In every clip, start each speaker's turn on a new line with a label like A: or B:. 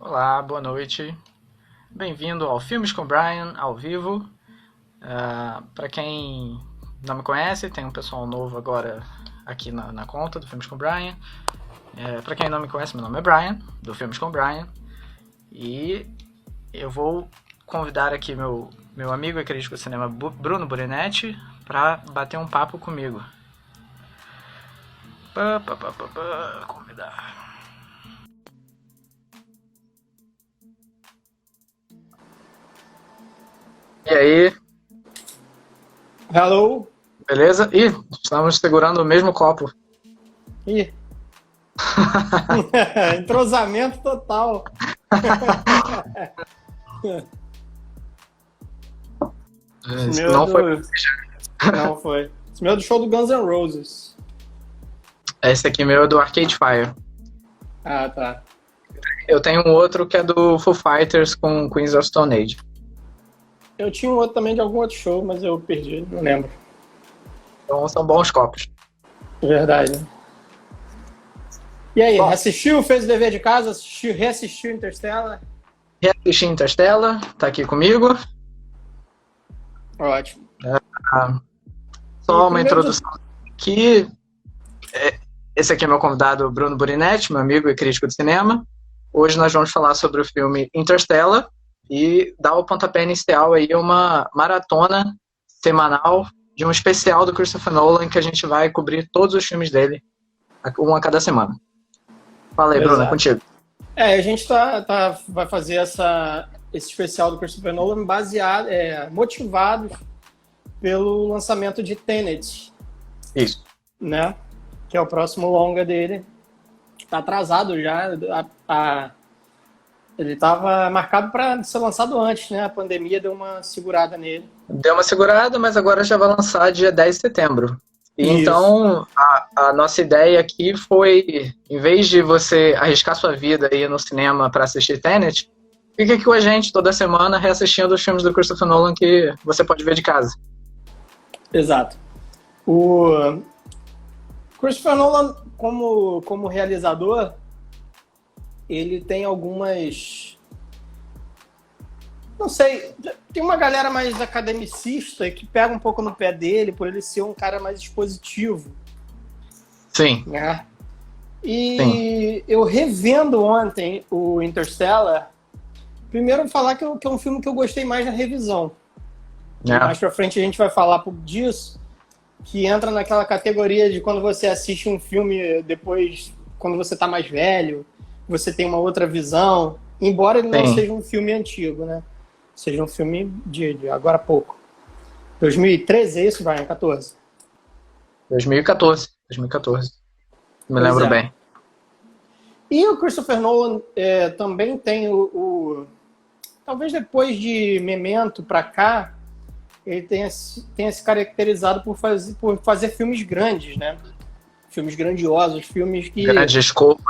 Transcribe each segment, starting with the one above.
A: Olá, boa noite. Bem-vindo ao Filmes com Brian, ao vivo. Para quem não me conhece, tem um pessoal novo agora aqui na conta do Filmes com Brian. Para quem não me conhece, meu nome é Brian, do Filmes com Brian. E eu vou convidar aqui meu amigo e crítico de cinema Bruno Burinetti para bater um papo comigo. Convidar. E aí,
B: Hello?
A: beleza? Ih, estamos segurando o mesmo copo.
B: Ih. Entrosamento total. Esse meu
A: Não
B: do...
A: foi.
B: Não foi. Esse meu é do show do Guns N' Roses.
A: Esse aqui meu é do Arcade Fire.
B: Ah, tá.
A: Eu tenho um outro que é do Foo Fighters com Queens of Stone Age.
B: Eu tinha um outro também de algum outro show, mas eu perdi, não lembro.
A: Então são bons copos.
B: Verdade. E aí,
A: Bom.
B: assistiu, fez o dever de casa, reassistiu Interstellar?
A: Reassisti Interstellar, tá aqui comigo.
B: Ótimo.
A: Só
B: E
A: uma
B: primeiro
A: introdução aqui. Esse aqui é meu convidado Bruno Burinetti, meu amigo e crítico de cinema. Hoje nós vamos falar sobre o filme Interstellar e dar o pontapé inicial aí uma maratona semanal de um especial do Christopher Nolan que a gente vai cobrir todos os filmes dele, um a cada semana. Fala aí, Bruno, é contigo.
B: A gente vai fazer esse especial do Christopher Nolan motivados pelo lançamento de Tenet.
A: Isso.
B: Né? Que é o próximo longa dele. Tá atrasado já. Ele estava marcado para ser lançado antes, né? A pandemia deu uma segurada nele.
A: Deu uma segurada, mas agora já vai lançar dia 10 de setembro. E então, a nossa ideia aqui foi, em vez de você arriscar sua vida aí no cinema para assistir Tenet, fica aqui com a gente toda semana reassistindo os filmes do Christopher Nolan que você pode ver de casa.
B: Exato. O Christopher Nolan, como realizador, ele tem algumas... Não sei, tem uma galera mais academicista que pega um pouco no pé dele por ele ser um cara mais expositivo.
A: Sim.
B: Né? E eu revendo ontem o Interstellar, primeiro falar que é um filme que eu gostei mais na revisão. Mais pra frente a gente vai falar disso, que entra naquela categoria de quando você assiste um filme depois, quando você tá mais velho, você tem uma outra visão, embora ele não seja um filme antigo, né? Seja um filme de agora há pouco. 2013, é isso, Brian? 14?
A: 2014. Me lembro bem.
B: E o Christopher Nolan também tem talvez depois de Memento pra cá, ele tenha se caracterizado por fazer filmes grandes, né? Filmes grandiosos, filmes que...
A: Grande escopo.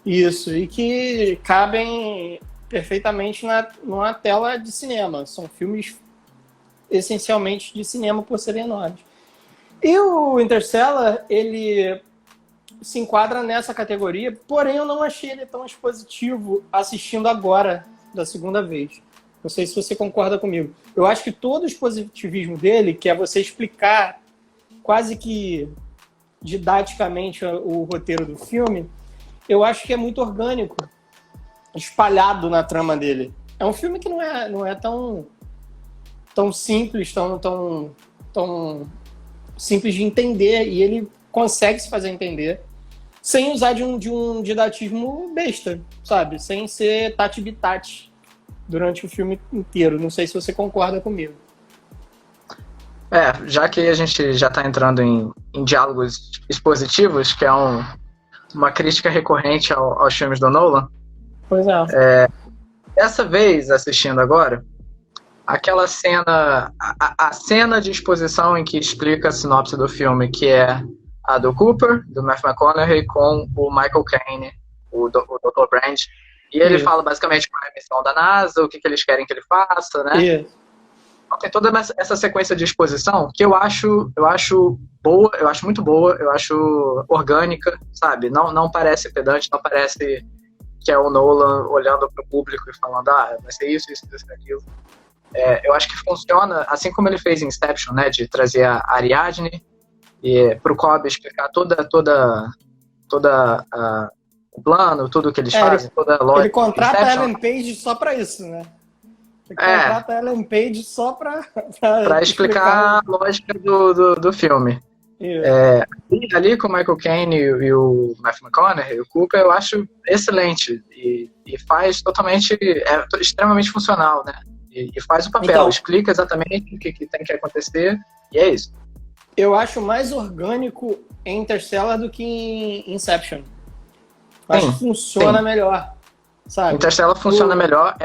B: Isso, e que cabem perfeitamente numa tela de cinema. São filmes essencialmente de cinema por serem enormes. E o Interstellar, ele se enquadra nessa categoria, porém eu não achei ele tão expositivo assistindo agora, da segunda vez. Não sei se você concorda comigo. Eu acho que todo o expositivismo dele, que é você explicar quase que didaticamente o roteiro do filme, eu acho que é muito orgânico, espalhado na trama dele. É um filme que não é tão simples, tão simples de entender, e ele consegue se fazer entender sem usar de um didatismo besta, sabe? Sem ser tati-bitati durante o filme inteiro. Não sei se você concorda comigo.
A: Já que a gente já está entrando em diálogos expositivos, que é uma crítica recorrente aos filmes do Nolan.
B: Pois é.
A: Dessa vez, assistindo agora, aquela cena, a cena de exposição em que explica a sinopse do filme, que é a do Cooper, do Matthew McConaughey, com o Michael Caine, o Dr. Brand. E ele fala basicamente qual é a missão da NASA, o que eles querem que ele faça, né? Então, tem toda essa sequência de exposição que eu acho boa, eu acho muito boa, eu acho orgânica, sabe? Não parece pedante, não parece que é o Nolan olhando para o público e falando, vai ser isso, aquilo. Eu acho que funciona, assim como ele fez em Inception, né, de trazer a Ariadne e pro Cobb explicar toda o plano, tudo que eles fazem, toda a lógica.
B: Ele contrata a Ellen Page só pra isso, né? Ele contrata a Ellen Page só pra
A: explicar a lógica do filme. Ali com o Michael Caine e o Matthew McConaughey, o Cooper, eu acho excelente e faz totalmente, extremamente funcional, né? E faz o papel,
B: então,
A: explica exatamente o que tem que acontecer e é isso.
B: Eu acho mais orgânico em Interstellar do que em Inception. Acho que funciona melhor, sabe?
A: Interstellar funciona melhor,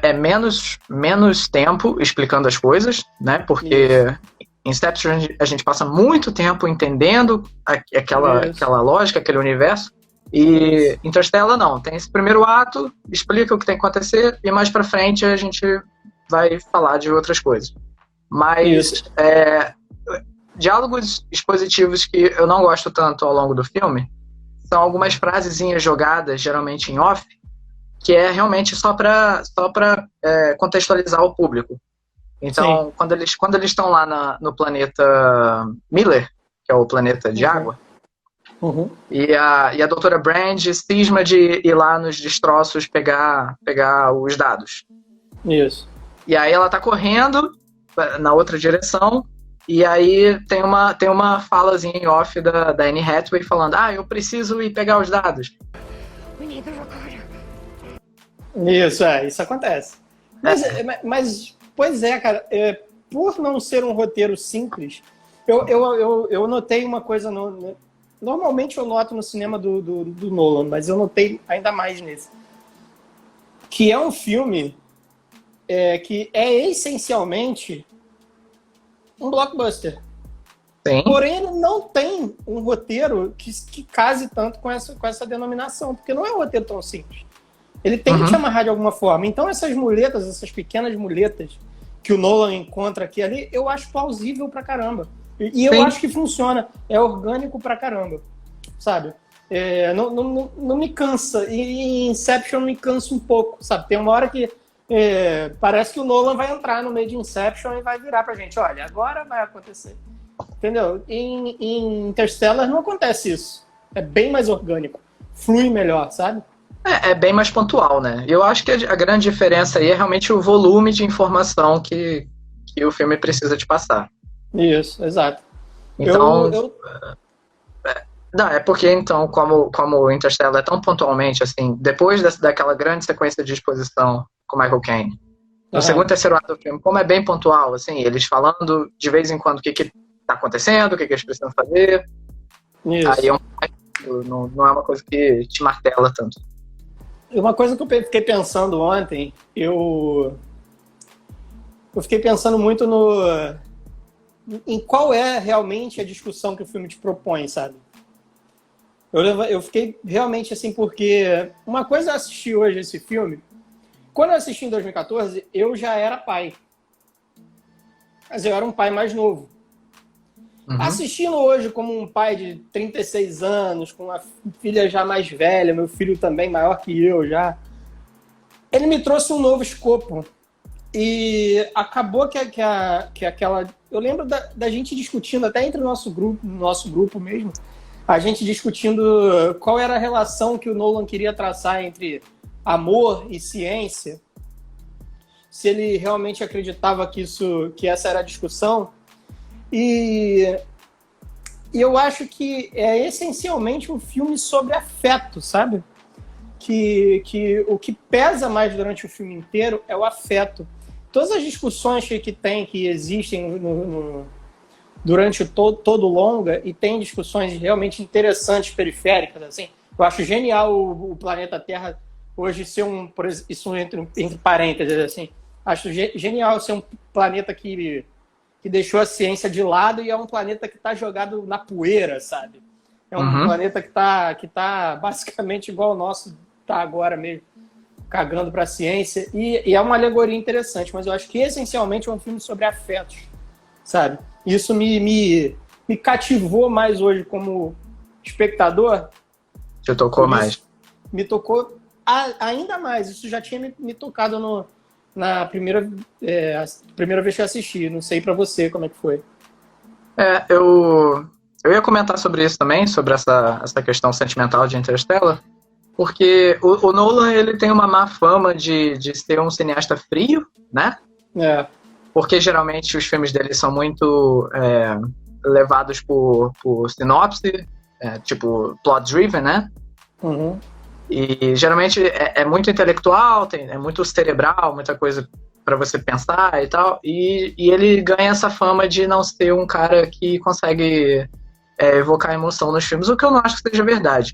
A: é menos tempo explicando as coisas, né? Porque em Inception a gente passa muito tempo entendendo aquela lógica, aquele universo. E Interstellar não, tem esse primeiro ato, explica o que tem que acontecer e mais pra frente a gente vai falar de outras coisas. Mas diálogos expositivos que eu não gosto tanto ao longo do filme são algumas frasezinhas jogadas, geralmente em off, que é realmente só para contextualizar o público. Então, quando eles estão lá no planeta Miller, que é o planeta de água, e a doutora Brand cisma de ir lá nos destroços pegar os dados.
B: Isso.
A: E aí ela tá correndo na outra direção, e aí tem uma falazinha em off da Anne Hathaway falando, eu preciso ir pegar os dados.
B: Isso acontece. Mas pois é, cara, por não ser um roteiro simples, eu notei uma coisa, normalmente eu noto no cinema do Nolan, mas eu notei ainda mais nesse, que é um filme que é essencialmente um blockbuster.
A: Sim.
B: Porém, ele não tem um roteiro que case tanto com essa denominação, porque não é um roteiro tão simples. Ele tem que te amarrar de alguma forma. Então, essas pequenas muletas que o Nolan encontra aqui e ali, eu acho plausível pra caramba. E eu acho que funciona. É orgânico pra caramba. Sabe? Não me cansa. E Inception me cansa um pouco, sabe? Tem uma hora que parece que o Nolan vai entrar no meio de Inception e vai virar pra gente, olha, agora vai acontecer. Entendeu? Em Interstellar não acontece isso. É bem mais orgânico. Flui melhor, sabe?
A: É bem mais pontual, né? Eu acho que a grande diferença aí é realmente o volume de informação que o filme precisa te passar.
B: Isso, exato.
A: Então... Não, é porque, então, como o Interstellar é tão pontualmente, assim, depois daquela grande sequência de exposição com Michael Caine, no segundo e terceiro ato do filme, como é bem pontual, assim, eles falando de vez em quando o que tá acontecendo, o que eles precisam fazer,
B: isso.
A: Aí não é uma coisa que te martela tanto.
B: Uma coisa que eu fiquei pensando ontem, eu fiquei pensando muito em qual é realmente a discussão que o filme te propõe, sabe? Eu fiquei realmente assim, porque uma coisa eu assisti hoje esse filme, quando eu assisti em 2014, eu já era pai. Mas eu era um pai mais novo. Assistindo hoje como um pai de 36 anos, com uma filha já mais velha, meu filho também maior que eu já, ele me trouxe um novo escopo. E acabou que aquela... Eu lembro da gente discutindo, até entre o nosso grupo mesmo, a gente discutindo qual era a relação que o Nolan queria traçar entre amor e ciência, se ele realmente acreditava que essa era a discussão. E eu acho que é essencialmente um filme sobre afeto, sabe? Que o que pesa mais durante o filme inteiro é o afeto. Todas as discussões que existem durante todo o longa, e tem discussões realmente interessantes, periféricas, assim. Eu acho genial o planeta Terra hoje ser isso entre parênteses, assim. Acho genial ser um planeta que deixou a ciência de lado e é um planeta que está jogado na poeira, sabe? É um planeta que tá basicamente igual ao nosso, tá agora mesmo, cagando para a ciência. E é uma alegoria interessante, mas eu acho que essencialmente é um filme sobre afetos, sabe? Isso me cativou mais hoje como espectador.
A: Te tocou mais?
B: Me tocou ainda mais, isso já tinha me tocado na primeira vez que eu assisti. Não sei pra você como é que foi.
A: Eu ia comentar sobre isso também, sobre essa questão sentimental de Interstellar, porque o Nolan ele tem uma má fama de ser um cineasta frio, né? Porque geralmente os filmes dele são muito levados por sinopse, tipo plot-driven, né?
B: Uhum.
A: E geralmente é muito intelectual, é muito cerebral, muita coisa para você pensar e tal. E ele ganha essa fama de não ser um cara que consegue evocar emoção nos filmes, o que eu não acho que seja verdade.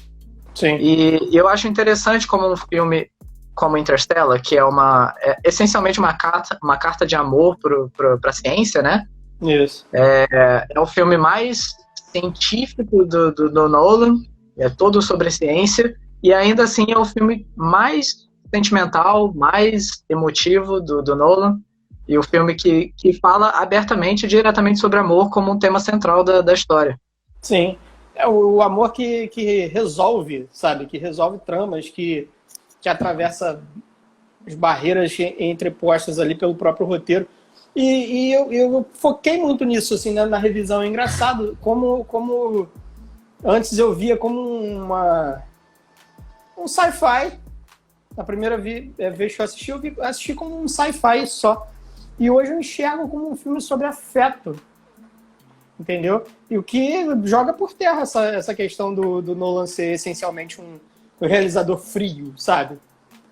B: Sim.
A: E eu acho interessante como um filme como Interstellar, que é essencialmente uma carta de amor para a ciência, né?
B: Isso.
A: É o filme mais científico do Nolan, é todo sobre ciência, e ainda assim é o filme mais sentimental, mais emotivo do Nolan, e o filme que fala abertamente e diretamente sobre amor como um tema central da história.
B: Sim. É o amor que resolve, sabe? Que resolve tramas, que atravessa as barreiras entrepostas ali pelo próprio roteiro. E eu foquei muito nisso, assim, na revisão. É engraçado como antes eu via como um sci-fi. Na primeira vez que eu assisti como um sci-fi só. E hoje eu enxergo como um filme sobre afeto. Entendeu? E o que joga por terra essa questão do Nolan ser essencialmente um realizador frio, sabe?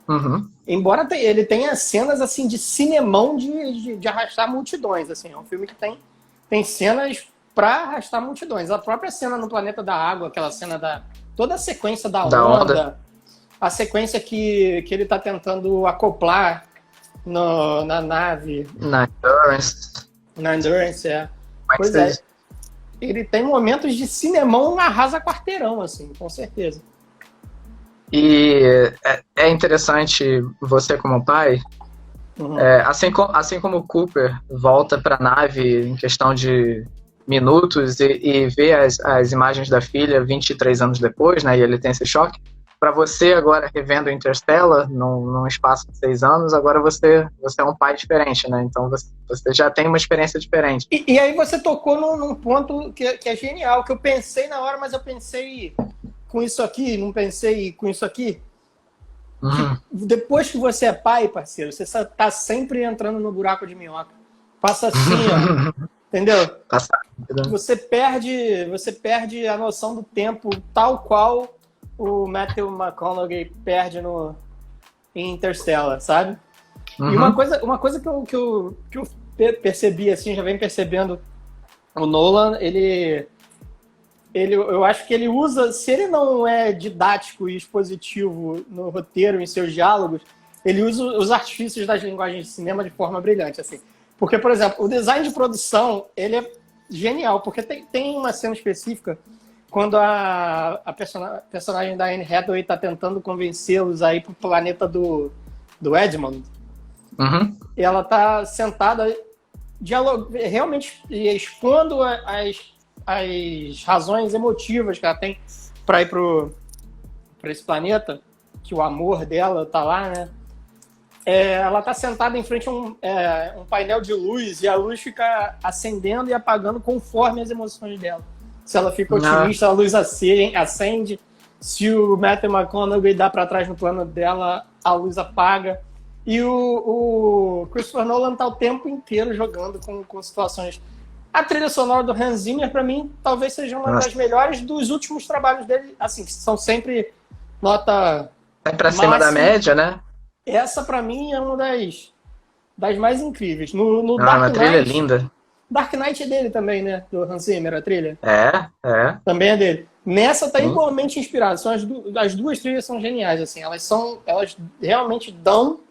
A: Uhum.
B: Embora ele tenha cenas assim de cinemão de arrastar multidões. Assim, é um filme que tem cenas para arrastar multidões. A própria cena no Planeta da Água, aquela cena toda a sequência da onda, a sequência que ele está tentando acoplar na nave.
A: Na Endurance.
B: Na Endurance, Pois é. Ele tem momentos de cinemão arrasa quarteirão, assim, com certeza.
A: E é interessante você como pai, assim como o Cooper volta para a nave em questão de minutos e vê as imagens da filha 23 anos depois, né, e ele tem esse choque, para você agora revendo Interstellar num espaço de 6 anos, agora você é um pai diferente, né? Então você já tem uma experiência diferente.
B: E aí você tocou num ponto que é genial, que eu pensei na hora, mas eu pensei com isso aqui, não pensei com isso aqui.
A: Uhum.
B: Depois que você é pai, parceiro, você tá sempre entrando no buraco de minhoca. Passa assim, ó. Entendeu?
A: Passa.
B: Você perde a noção do tempo, tal qual o Matthew McConaughey perde em Interstellar, sabe?
A: Uhum.
B: E uma coisa que eu percebi, assim, já vem percebendo, o Nolan, eu acho que ele usa, se ele não é didático e expositivo no roteiro, em seus diálogos, ele usa os artifícios das linguagens de cinema de forma brilhante, assim. Porque, por exemplo, o design de produção, ele é genial, porque tem uma cena específica quando a personagem da Anne Hathaway está tentando convencê-los a ir para o planeta do Edmund.
A: Uhum.
B: E ela está sentada realmente expondo as razões emotivas que ela tem para ir para esse planeta, que o amor dela está lá, né? Ela está sentada em frente a um painel de luz e a luz fica acendendo e apagando conforme as emoções dela. Se ela fica otimista, a luz acende. Se o Matthew McConaughey dá para trás no plano dela, a luz apaga. E o Christopher Nolan está o tempo inteiro jogando com situações. A trilha sonora do Hans Zimmer, para mim, talvez seja uma das melhores dos últimos trabalhos dele. Assim, que são sempre nota...
A: Vai para cima da média, né?
B: Essa, para mim, é uma das mais incríveis. No
A: Dark Knight,
B: trilha
A: é linda.
B: Dark Knight é dele também, né? Do Hans Zimmer, a trilha.
A: É.
B: Também é dele. Nessa tá igualmente inspirada. As duas trilhas são geniais, assim. Elas realmente dão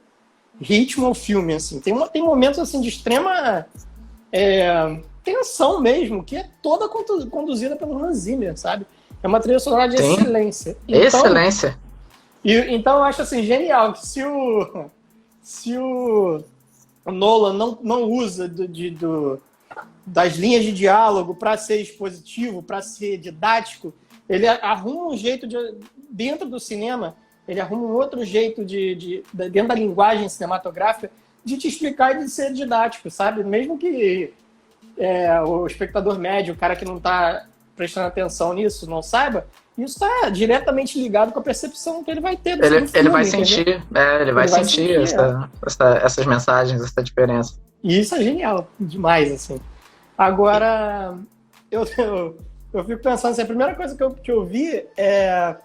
B: ritmo ao filme, assim. Tem momentos, assim, de extrema tensão mesmo, que é toda conduzida pelo Hans Zimmer, sabe? É uma trilha sonora de excelência. Então,
A: excelência.
B: Então eu acho, assim, genial que se o Nolan não usa das linhas de diálogo para ser expositivo, para ser didático, ele arruma um jeito dentro do cinema Ele arruma um outro jeito dentro da linguagem cinematográfica, de te explicar e de ser didático, sabe? Mesmo que o espectador médio, o cara que não está prestando atenção nisso, não saiba, isso está diretamente ligado com a percepção que ele vai ter do filme.
A: Ele vai sentir, ele vai sentir essas mensagens, essa diferença.
B: E isso é genial, demais, assim. Agora, eu fico pensando assim, a primeira coisa que eu vi é...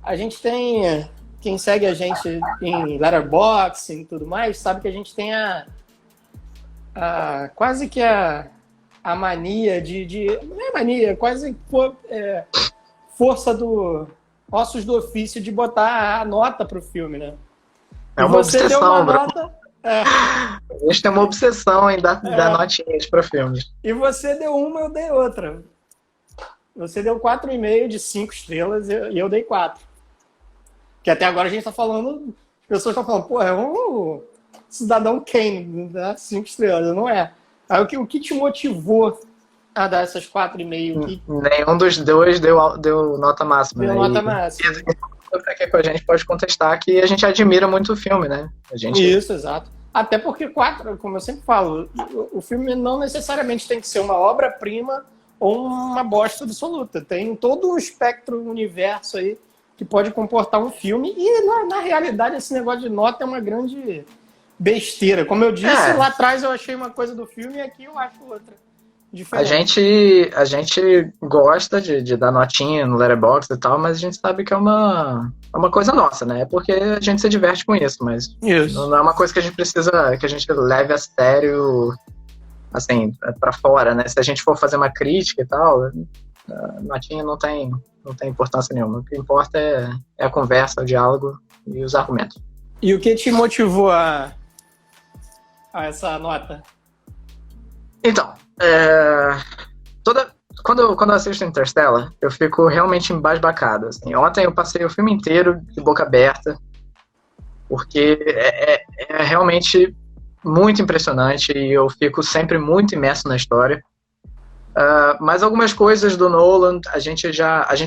B: A gente tem... Quem segue a gente em Letterboxd e tudo mais, sabe que a gente tem quase que a mania não é mania, quase força ossos do ofício de botar a nota pro filme, né?
A: É uma obsessão, bro.
B: Nota,
A: A gente tem uma obsessão em dar notinhas para filmes.
B: E você deu uma, eu dei outra. Você deu 4,5 de 5 estrelas e eu dei 4. Que até agora a gente tá falando, as pessoas estão falando, pô, é um Cidadão Kane, dá 5 estrelas, não é? Aí o que te motivou a dar essas 4,5?
A: Nenhum dos dois deu nota máxima.
B: Deu nota máxima.
A: Aqui com a gente pode contestar que a gente admira muito o filme, né?
B: Isso, exato. Até porque 4, como eu sempre falo, o filme não necessariamente tem que ser uma obra-prima ou uma bosta absoluta. Tem todo um espectro, um universo aí que pode comportar um filme, e na realidade esse negócio de nota é uma grande besteira. Como eu disse, lá atrás eu achei uma coisa do filme e aqui eu acho outra diferente.
A: A gente gosta de dar notinha no Letterboxd e tal, mas a gente sabe que é uma coisa nossa, né? É porque a gente se diverte com isso, mas não é uma coisa que a gente precisa, que a gente leve a sério, assim, pra fora, né? Se a gente for fazer uma crítica e tal, a notinha não tem importância nenhuma. O que importa é a conversa, o diálogo e os argumentos.
B: E o que te motivou a essa nota?
A: Então, quando eu assisto Interstellar, eu fico realmente embasbacado. Assim. Ontem eu passei o filme inteiro de boca aberta, porque é realmente muito impressionante e eu fico sempre muito imerso na história. Mas algumas coisas do Nolan, a gente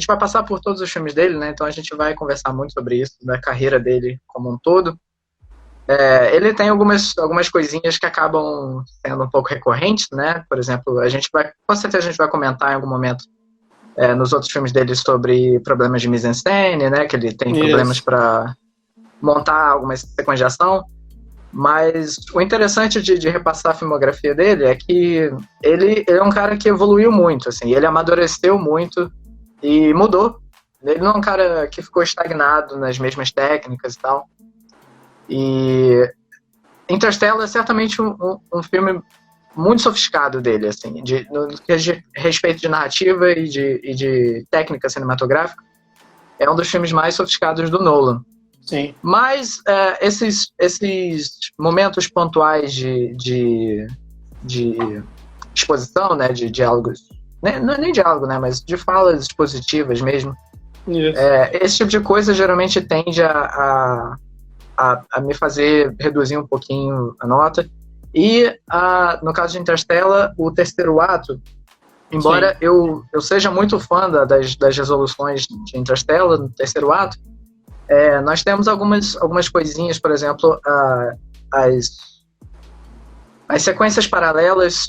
A: vai passar por todos os filmes dele, né? Então a gente vai conversar muito sobre isso, da carreira dele como um todo. Ele tem algumas coisinhas que acabam sendo um pouco recorrentes, né? Por exemplo, com certeza a gente vai comentar em algum momento nos outros filmes dele sobre problemas de mise-en-scène, né? Que ele tem problemas para montar algumas sequências de ação. Mas o interessante de repassar a filmografia dele é que ele é um cara que evoluiu muito, assim, ele amadureceu muito e mudou. Ele não é um cara que ficou estagnado nas mesmas técnicas e tal. E Interstellar é certamente um filme muito sofisticado dele, assim, no que diz respeito de narrativa e de técnica cinematográfica. É um dos filmes mais sofisticados do Nolan.
B: Sim.
A: Mas esses momentos pontuais de exposição, né, de diálogos, não é nem diálogo, né, mas de falas expositivas mesmo, esse tipo de coisa geralmente tende a me fazer reduzir um pouquinho a nota. E no caso de Interstellar, o terceiro ato, embora eu seja muito fã das resoluções de Interstellar no terceiro ato, nós temos algumas coisinhas, por exemplo, as sequências paralelas,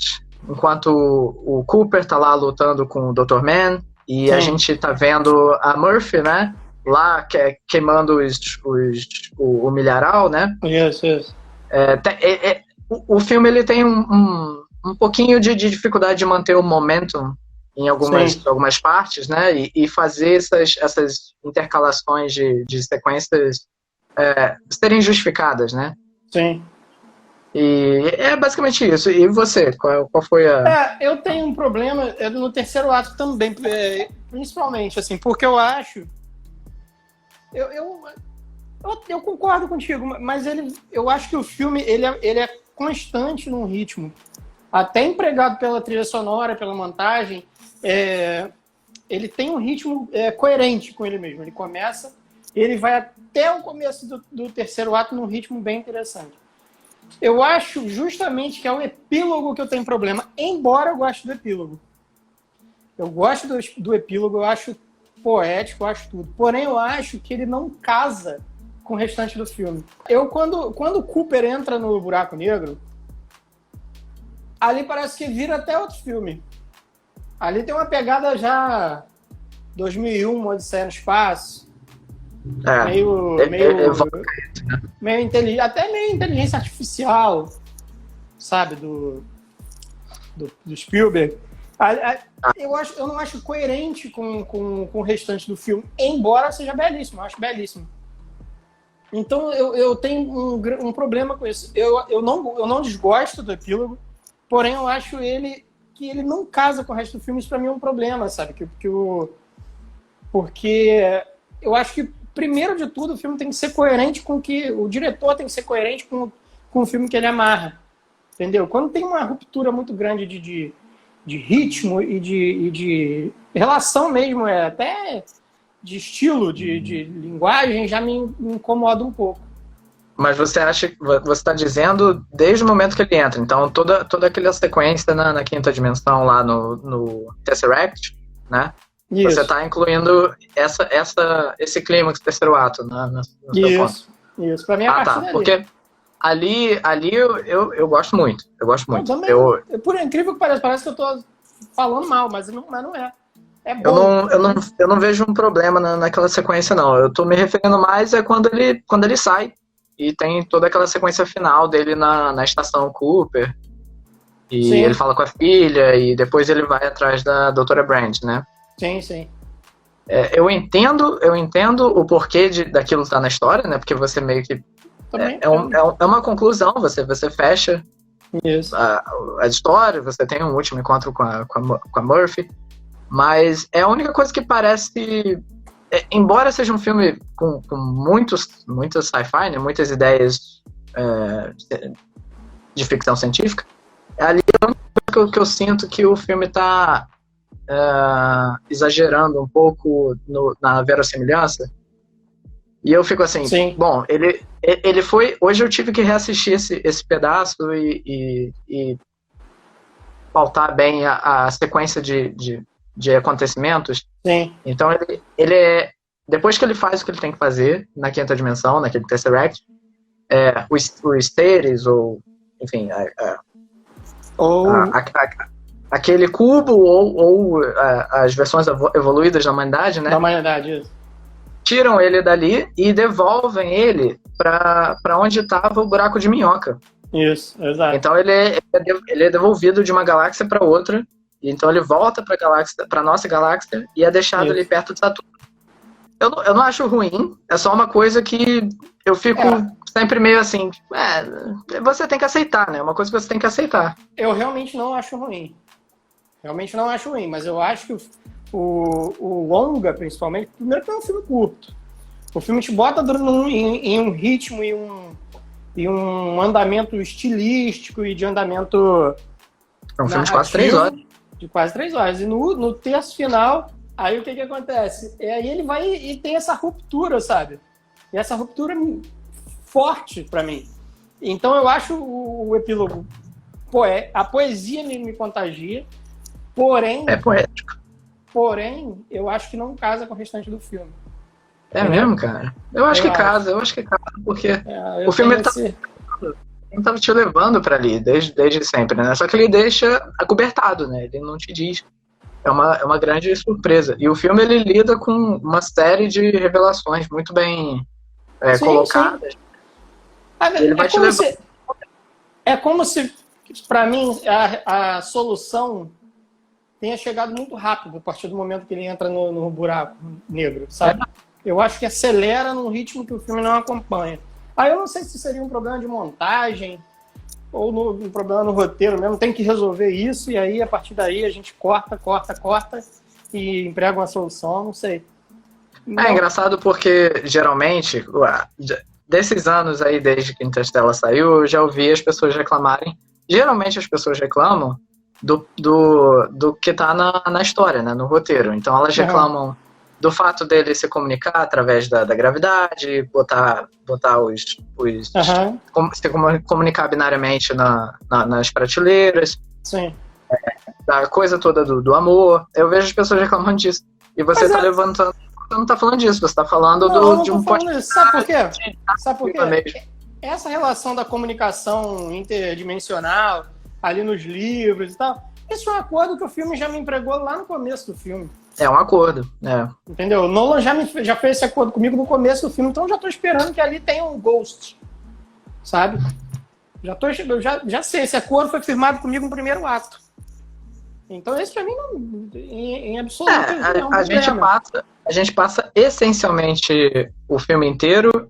A: enquanto o Cooper tá lá lutando com o Dr. Mann, e a gente tá vendo a Murphy, né, lá queimando o milharal, né?
B: Yes.
A: O filme ele tem um pouquinho de dificuldade de manter o momentum em algumas partes, né? E fazer essas intercalações de sequências serem justificadas, né?
B: Sim.
A: E é basicamente isso. E você? Qual foi a...
B: Eu tenho um problema no terceiro ato também, principalmente, assim, porque eu acho... Eu concordo contigo, mas eu acho que o filme ele é constante num ritmo, até empregado pela trilha sonora, pela montagem, ele tem um ritmo coerente com ele mesmo. Ele começa, ele vai até o começo do terceiro ato num ritmo bem interessante. Eu acho justamente que é o epílogo que eu tenho problema, embora eu goste do epílogo. Eu gosto do epílogo, eu acho poético, eu acho tudo. Porém, eu acho que ele não casa com o restante do filme. Quando o Cooper entra no Buraco Negro, ali parece que vira até outro filme. Ali tem uma pegada já 2001, Odisseia no Espaço. Meio inteligente, até meio inteligência artificial, sabe, do Spielberg. Eu não acho coerente com o restante do filme, embora seja belíssimo, eu acho belíssimo. Então eu tenho um problema com isso. Eu não desgosto do epílogo, porém eu acho que ele não casa com o resto do filme. Isso pra mim é um problema, sabe? Porque eu acho que, primeiro de tudo, o filme tem que ser coerente com que... O diretor tem que ser coerente com o filme que ele amarra. Entendeu? Quando tem uma ruptura muito grande de ritmo e de relação mesmo, até de estilo, de linguagem, já me incomoda um pouco.
A: Mas você acha que você está dizendo desde o momento que ele entra, então toda aquela sequência na quinta dimensão lá no Tesseract, né? Isso. Você está incluindo esse clímax do terceiro ato no seu ponto.
B: Isso, para mim é a partir dali.
A: Porque ali eu gosto muito. Eu gosto muito.
B: Por incrível que pareça, parece que eu estou falando mal, mas não é. É bom.
A: Eu não vejo um problema naquela sequência, não. Eu estou me referindo mais quando ele sai. E tem toda aquela sequência final dele na estação Cooper. E sim, ele fala com a filha, e depois ele vai atrás da Doutora Brandt, né?
B: Sim, sim.
A: Eu entendo o porquê daquilo estar na história, né? Porque você meio que... É uma conclusão, você fecha a história, você tem um último encontro com a Murphy. Mas é a única coisa que parece... embora seja um filme com muita sci-fi, né, muitas ideias de ficção científica, ali é a única coisa que eu sinto que o filme está exagerando um pouco na verossimilhança. E eu fico assim, sim, bom, ele foi... Hoje eu tive que reassistir esse pedaço e pautar bem a sequência de acontecimentos.
B: Sim.
A: Então ele depois que ele faz o que ele tem que fazer na quinta dimensão, naquele Tesseract, os seres, ou enfim, aquele cubo ou as versões evoluídas da humanidade, né?
B: Da humanidade, isso.
A: Tiram ele dali e devolvem ele para onde estava o buraco de minhoca.
B: Isso, exato.
A: Então ele é devolvido de uma galáxia para outra. Então ele volta para nossa galáxia e é deixado ali perto de Saturno. Eu não acho ruim, é só uma coisa que eu fico sempre meio assim, você tem que aceitar, né? É uma coisa que você tem que aceitar.
B: Eu realmente não acho ruim. Mas eu acho que o longa, principalmente, primeiro que é um filme curto. O filme te bota em um ritmo e um andamento estilístico e de andamento...
A: É um filme de quase 3 horas.
B: De quase 3 horas. E no terço final, aí o que acontece? Aí ele vai e tem essa ruptura, sabe? E essa ruptura forte pra mim. Então eu acho o epílogo... a poesia me contagia, porém...
A: É poético.
B: Porém, eu acho que não casa com o restante do filme.
A: É mesmo, cara? Eu acho que casa, porque o filme tava te levando pra ali, desde sempre, né? Só que ele deixa acobertado, né? Ele não te diz. É uma grande surpresa. E o filme, ele lida com uma série de revelações muito bem colocadas.
B: Sim. Ele vai te levar... É como se, pra mim, a solução tenha chegado muito rápido a partir do momento que ele entra no buraco negro, sabe? Eu acho que acelera num ritmo que o filme não acompanha. Aí eu não sei se seria um problema de montagem ou um problema no roteiro mesmo. Tem que resolver isso e aí, a partir daí, a gente corta e emprega uma solução, não sei.
A: É engraçado porque, geralmente, desses anos aí, desde que Interstellar saiu, eu já ouvi as pessoas reclamarem. Geralmente as pessoas reclamam do que tá na história, né, no roteiro. Então elas reclamam do fato dele se comunicar através da gravidade, botar se comunicar binariamente nas prateleiras.
B: Sim.
A: Da coisa toda do amor. Eu vejo as pessoas reclamando disso. E você tá levantando... Você não tá falando disso, você tá falando de um
B: podcast. Sabe por quê? Sabe por quê? Essa relação da comunicação interdimensional, ali nos livros e tal, isso é um acordo que o filme já me empregou lá no começo do filme.
A: É um acordo, né?
B: Entendeu? O Nolan já fez esse acordo comigo no começo do filme, então eu já tô esperando que ali tenha um ghost, sabe? Eu já sei, esse acordo foi firmado comigo no primeiro ato. Então esse pra mim, em absoluto, não é um problema.
A: A gente passa essencialmente o filme inteiro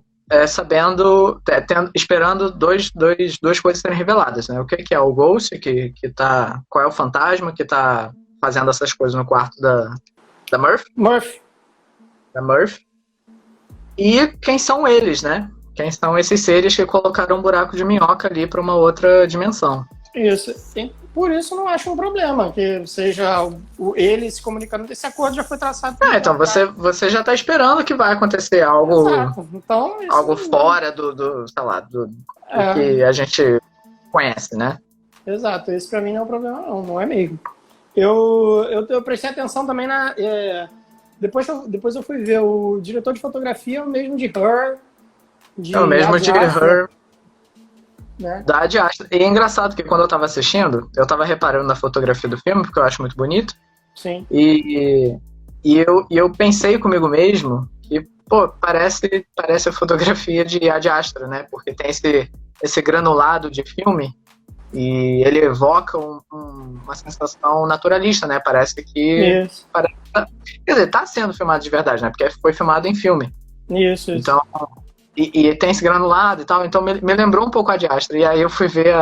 A: esperando duas coisas serem reveladas, né? O que é o Ghost, qual é o fantasma que tá fazendo essas coisas no quarto da Murphy. Da Murphy. E quem são eles, né? Quem são esses seres que colocaram um buraco de minhoca ali para uma outra dimensão.
B: Isso. Por isso não acho um problema que seja ele se comunicando. Esse acordo já foi traçado.
A: Então você já está esperando que vai acontecer algo,
B: então,
A: algo fora do que a gente conhece, né?
B: Exato. Isso para mim não é um problema, não é mesmo. Eu prestei atenção também depois eu fui ver o diretor de fotografia, o mesmo de Her.
A: É o mesmo de Her. Né? Da Ad Astra. E é engraçado que quando eu tava assistindo, eu tava reparando na fotografia do filme, porque eu acho muito bonito.
B: Sim.
A: E eu pensei comigo mesmo que, parece a fotografia de Ad Astra, né? Porque tem esse granulado de filme e ele evoca uma sensação naturalista, né? Parece que...
B: Isso.
A: Quer dizer, tá sendo filmado de verdade, né? Porque foi filmado em filme.
B: Isso.
A: Então... E tem esse granulado e tal, então me lembrou um pouco a Ad Astra. E aí eu fui ver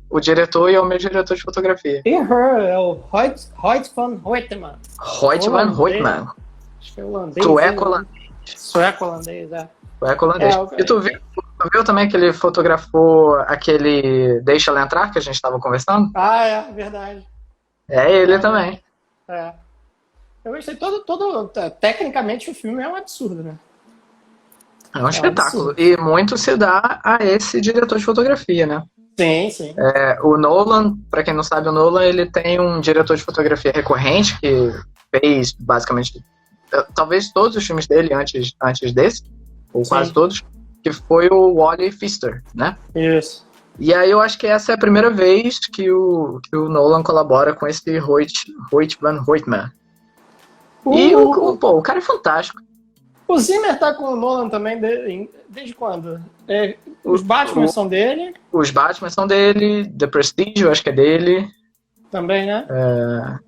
A: o diretor e é o meu diretor de fotografia.
B: E Her é o Hoyt van Hoytema.
A: Hoyt van Hoytema.
B: Acho que é holandês. Sueco-holandês, é.
A: Sueco-holandês. E tu viu também que ele fotografou aquele Deixa Ela Entrar, que a gente estava conversando?
B: Ah, é, verdade.
A: É ele também.
B: É. Eu gostei tecnicamente o filme é um absurdo, né?
A: É um espetáculo. Absurdo. E muito se dá a esse diretor de fotografia, né?
B: Sim, sim.
A: O Nolan, pra quem não sabe, o Nolan ele tem um diretor de fotografia recorrente que fez basicamente talvez todos os filmes dele antes desse, ou quase todos, que foi o Wally Pfister, né?
B: Isso.
A: E aí eu acho que essa é a primeira vez que o Nolan colabora com esse Hoyt van Hoytema. E o cara é fantástico.
B: O Zimmer tá com o Nolan também desde quando? Os Batman são dele?
A: Os Batman são dele, The Prestige, eu acho que é dele.
B: Também, né?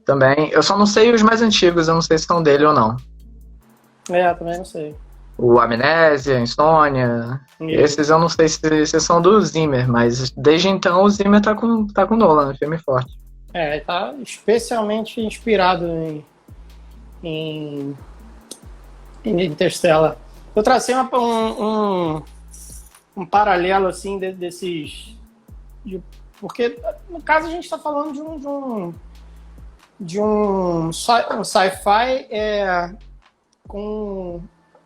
A: Também. Eu só não sei os mais antigos, eu não sei se são dele ou não.
B: Também não sei.
A: O Amnésia, Insônia, esses eu não sei se são do Zimmer, mas desde então o Zimmer tá com o Nolan, um filme forte.
B: Ele tá especialmente inspirado em Interstellar. Eu tracei um paralelo assim desses, porque no caso a gente está falando de um sci-fi com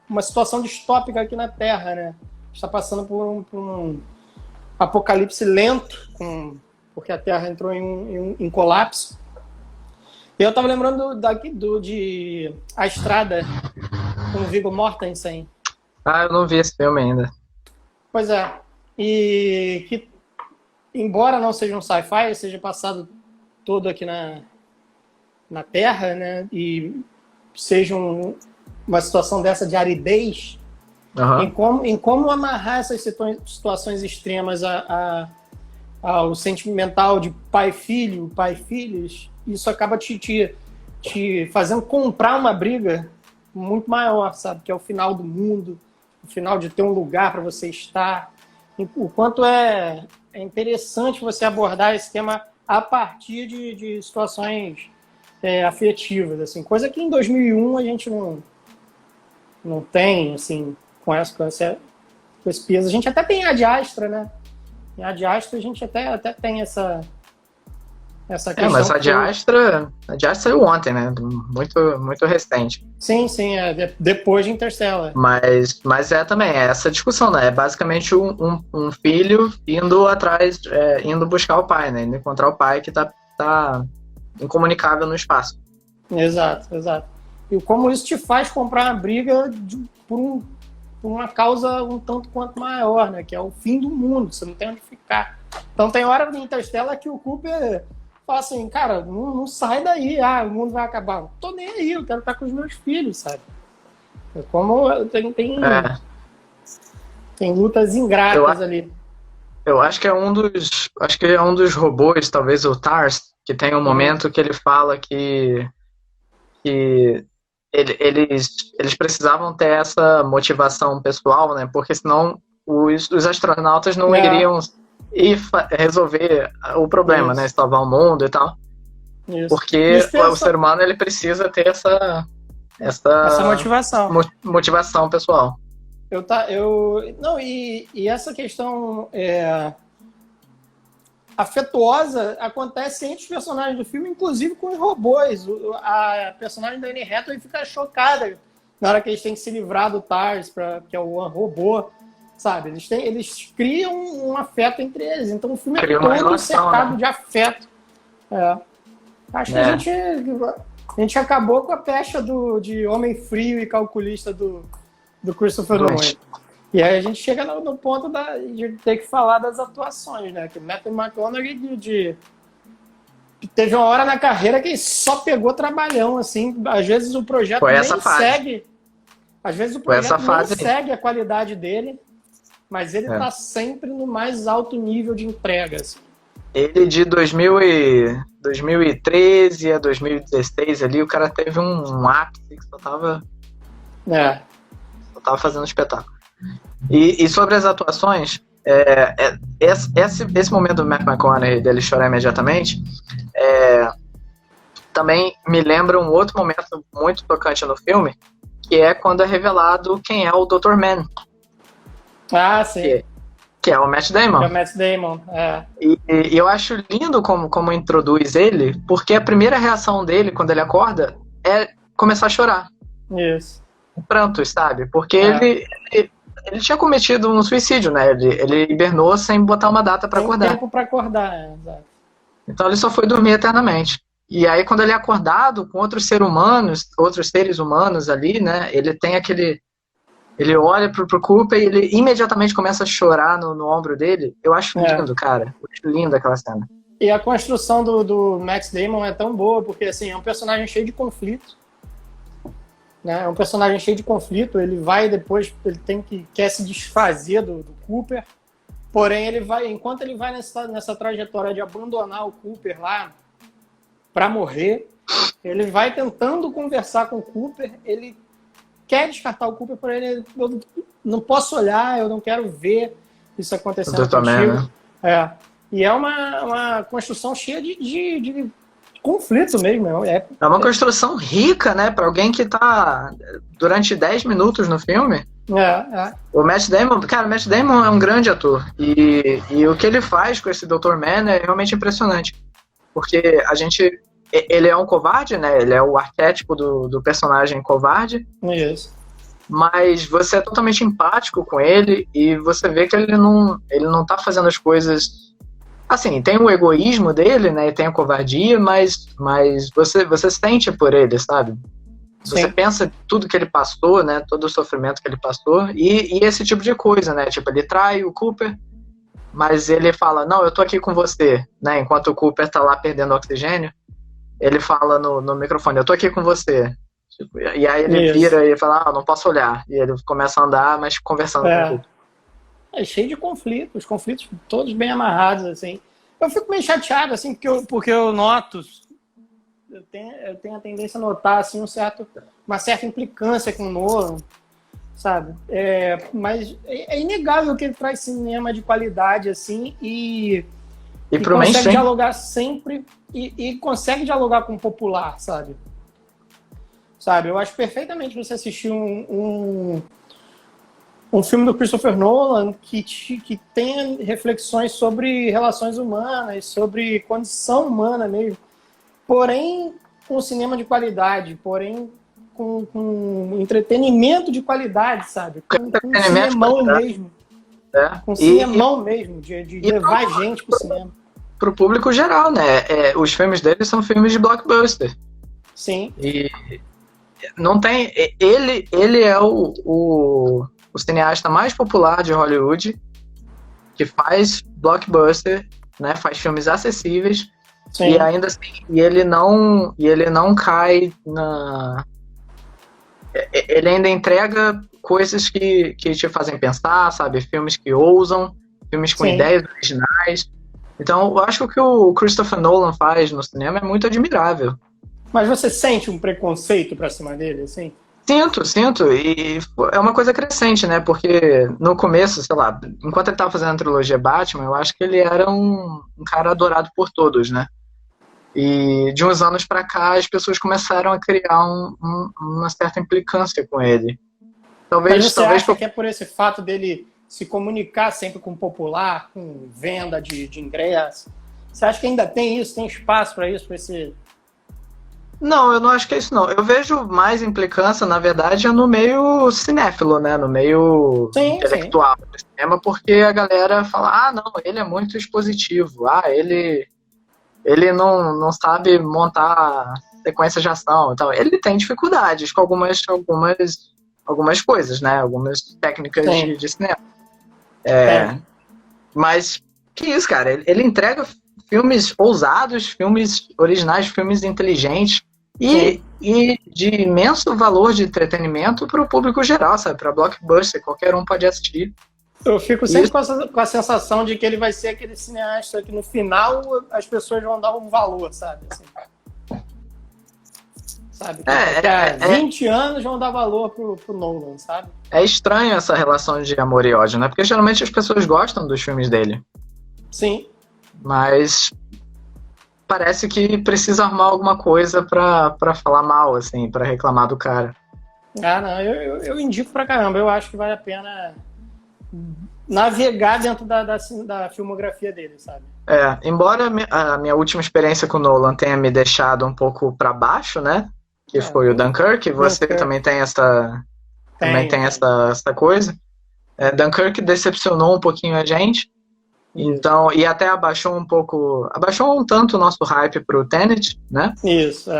B: uma situação distópica aqui na Terra, né? Está passando por um apocalipse lento, porque a Terra entrou em colapso. E eu estava lembrando de A Estrada, com o Viggo Mortensen.
A: Eu não vi esse filme ainda.
B: Pois é. E que, embora não seja um sci-fi, seja passado todo aqui na Terra, né? E seja uma situação dessa de aridez, em como amarrar essas situações extremas ao sentimental de pai-filho, pai-filhos, isso acaba te fazendo comprar uma briga muito maior, sabe? Que é o final do mundo, o final de ter um lugar para você estar. O quanto é interessante você abordar esse tema a partir de situações afetivas, assim, coisa que em 2001 a gente não tem, assim, com esse peso. A gente até tem a Ad Astra, né? Em Ad Astra a gente até tem essa questão.
A: Mas a Ad Astra saiu ontem, né? Muito recente.
B: Sim, depois de Interstellar.
A: Mas também essa discussão, né? É basicamente um filho indo atrás, indo buscar o pai, né? Indo encontrar o pai que tá incomunicável no espaço.
B: Exato. E como isso te faz comprar uma briga por uma causa um tanto quanto maior, né? Que é o fim do mundo, você não tem onde ficar. Então tem hora no Interstellar que o Cooper fala assim, cara, não sai daí, o mundo vai acabar. Não tô nem aí, eu quero estar com os meus filhos, sabe? Como tem lutas ingratas ali.
A: Eu acho que é um dos robôs, talvez o TARS, que tem um momento que ele fala que eles precisavam ter essa motivação pessoal, né? Porque senão os astronautas não iriam resolver o problema, né? Salvar o mundo e tal. Isso. Porque o ser humano ele precisa ter essa motivação pessoal.
B: E essa questão afetuosa acontece entre os personagens do filme, inclusive com os robôs. A personagem da Anne Hathaway fica chocada na hora que eles têm que se livrar do TARS, que é o robô, sabe? Eles criam um afeto entre eles. Então o filme é todo cercado, né, de afeto. Acho que a gente acabou com a pecha de homem frio e calculista do Christopher Nolan. E aí a gente chega no ponto de ter que falar das atuações, né? Que o Matthew McConaughey teve uma hora na carreira que só pegou trabalhão, assim. Às vezes o projeto nem segue. Às vezes o projeto nem segue a qualidade dele, mas ele tá sempre no mais alto nível de entrega, assim.
A: Ele de 2013 a 2016 ali, o cara teve um ápice que só tava fazendo espetáculo. E sobre as atuações, esse momento do Matthew McConaughey dele chorar imediatamente também me lembra um outro momento muito tocante no filme, que é quando é revelado quem é o Dr. Man.
B: Sim.
A: Que é o Matt Damon.
B: É o Matt Damon,
A: E eu acho lindo como introduz ele, porque a primeira reação dele quando ele acorda é começar a chorar.
B: Isso.
A: Pranto, sabe? Porque ele tinha cometido um suicídio, né? Ele hibernou sem botar uma data pra acordar.
B: Tem tempo pra acordar, exato.
A: Então ele só foi dormir eternamente. E aí quando ele é acordado com outros seres humanos ali, né? Ele tem aquele... Ele olha pro Cooper e ele imediatamente começa a chorar no ombro dele. Eu acho lindo, cara. Eu acho lindo aquela cena.
B: E a construção do Matt Damon é tão boa, porque assim, é um personagem cheio de conflitos. Né? É um personagem cheio de conflito. Ele vai depois, quer se desfazer do Cooper. Porém, enquanto ele vai nessa trajetória de abandonar o Cooper lá para morrer, ele vai tentando conversar com o Cooper. Ele quer descartar o Cooper, porém ele não posso olhar, eu não quero ver isso acontecendo contigo. Né? E é uma construção cheia de conflito mesmo. É
A: uma construção rica, né? Para alguém que tá durante 10 minutos no filme. O Matt Damon, cara, o Matt Damon é um grande ator. E o que ele faz com esse Dr. Man é realmente impressionante. Porque ele é um covarde, né? Ele é o arquétipo do personagem covarde.
B: Isso.
A: Mas você é totalmente empático com ele e você vê que ele não tá fazendo as coisas... Assim, tem o egoísmo dele, né? E tem a covardia, mas você sente por ele, sabe? Você pensa tudo que ele passou, né? Todo o sofrimento que ele passou e esse tipo de coisa, né? Tipo, ele trai o Cooper, mas ele fala, não, eu tô aqui com você, né? Enquanto o Cooper tá lá perdendo oxigênio, ele fala no microfone, eu tô aqui com você. Tipo, e aí ele vira e fala, não posso olhar. E ele começa a andar, mas conversando com o Cooper.
B: É cheio de conflitos, os conflitos todos bem amarrados, assim. Eu fico meio chateado, assim, porque eu noto, eu tenho a tendência a notar, assim, uma certa implicância com o Nolan, sabe? Mas é inegável que ele traz cinema de qualidade, assim, e consegue dialogar sempre, e consegue dialogar com o popular, sabe? Eu acho perfeitamente você assistir um filme do Christopher Nolan que tenha reflexões sobre relações humanas, sobre condição humana mesmo, porém com cinema de qualidade, porém com entretenimento de qualidade, sabe? Com cinemão mesmo. Com cinemão mesmo, de levar gente pro cinema.
A: Pro público geral, né? Os filmes dele são filmes de blockbuster.
B: Sim.
A: não tem. Ele é o cineasta mais popular de Hollywood, que faz blockbuster, né? Faz filmes acessíveis.
B: Sim.
A: E ainda assim, ele não cai na. Ele ainda entrega coisas que te fazem pensar, sabe? Filmes que ousam, filmes com
B: Sim.
A: ideias originais. Então, eu acho que o Christopher Nolan faz no cinema é muito admirável.
B: Mas você sente um preconceito pra cima dele, assim?
A: Sinto, e é uma coisa crescente, né? Porque no começo, sei lá, enquanto ele tava fazendo a trilogia Batman, eu acho que ele era um cara adorado por todos, né? E de uns anos pra cá, as pessoas começaram a criar uma certa implicância com ele.
B: Mas você
A: Talvez
B: acha que é por esse fato dele se comunicar sempre com o popular, com venda de ingresso? Você acha que ainda tem isso, tem espaço para isso, para esse...
A: Não, eu não acho que é isso, não. Eu vejo mais implicância, na verdade, no meio cinéfilo, né? No meio intelectual do cinema, porque a galera fala, não, ele é muito expositivo, ele não sabe montar sequência de ação. Então, ele tem dificuldades com algumas coisas, né? Algumas técnicas de cinema. Mas, que isso, cara? Ele entrega filmes ousados, filmes originais, filmes inteligentes e de imenso valor de entretenimento para o público geral, sabe? Para blockbuster, qualquer um pode assistir.
B: Eu fico sempre com a sensação de que ele vai ser aquele cineasta que no final as pessoas vão dar um valor, sabe? Assim. Sabe? Daqui a 20 anos vão dar valor pro Nolan, sabe?
A: É estranho essa relação de amor e ódio, né? Porque geralmente as pessoas gostam dos filmes dele.
B: Sim.
A: Mas parece que precisa arrumar alguma coisa pra falar mal, assim, pra reclamar do cara.
B: Não, eu indico pra caramba. Eu acho que vale a pena navegar dentro da filmografia dele, sabe?
A: Embora a minha última experiência com o Nolan tenha me deixado um pouco pra baixo, né? Que foi o Dunkirk. Você também tem essa coisa. Dunkirk decepcionou um pouquinho a gente. Então, e até abaixou um tanto o nosso hype pro Tenet, né?
B: Isso,